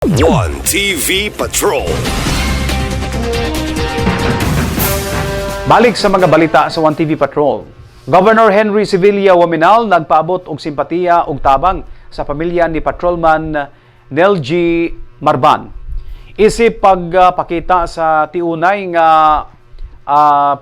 One TV Patrol. Balik sa mga balita sa One TV Patrol. Governor Henry Sivilia Waminal nagpaabot og simpatiya ug tabang sa pamilya ni Patrolman Nelgy Marban. Isip pagpakita sa tiunay nga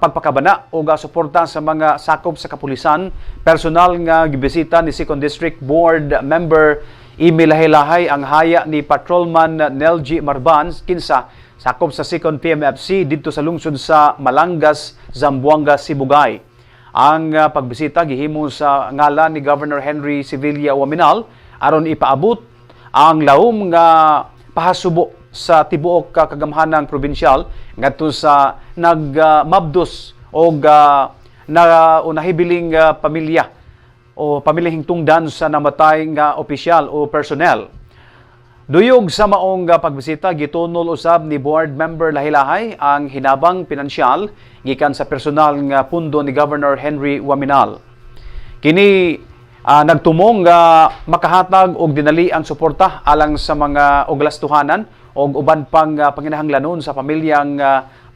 pagpakabana o suporta sa mga sakop sa kapulisan, personal nga gibisita ni 2nd District Board Member Amy Lahay-Lahay ang haya ni Patrolman Nelgy Marban kinsa sakop sa 2nd PMFC dito sa lungsod sa Malangas, Zamboanga, Sibugay. Ang pagbisita gihimo sa ngalan ni Governor Henry Sivilia Waminal aron ipaabot ang lahom nga pahasubo sa tibuok kagamhanang probinsyal ngadto sa nagmabdos og nahibiling pamilya o pamilyang tungdan sa namatay nga opisyal o personnel. Duyog sa maong pagbisita, gitunol usab ni Board Member Lahay-Lahay ang hinabang pinansyal gikan sa personal nga pundo ni Governor Henry Waminal. Kini nagtumong nga makahatag og dinali ang suporta alang sa mga oglastuhanan og uban pang panginahanglanon sa pamilyang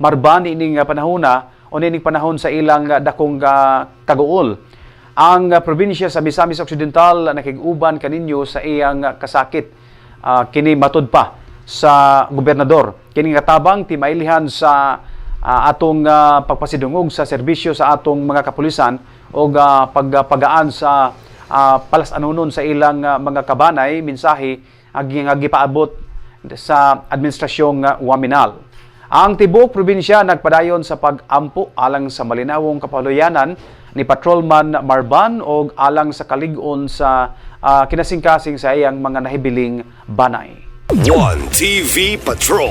Marban ining panahona o nining panahon sa ilang dakong kaguol. Ang probinsya sa Misamis Occidental nakig-uban kaninyo sa iyang kasakit. Kini matud pa sa gobernador. Kini nga tabang timailihan sa atong pagpasidungog sa serbisyo sa atong mga kapulisan o pagpagaan sa palas-anunon sa ilang mga kabanay, mensahe nga gipaabot sa administrasyong Waminal. Ang tibuok probinsya nagpadayon sa pag-ampo alang sa malinawong kapahuluyanan ni Patrolman Marban o alang sa kalig-on sa kinasingkasing sa iyang mga nahibiling banay. One TV Patrol.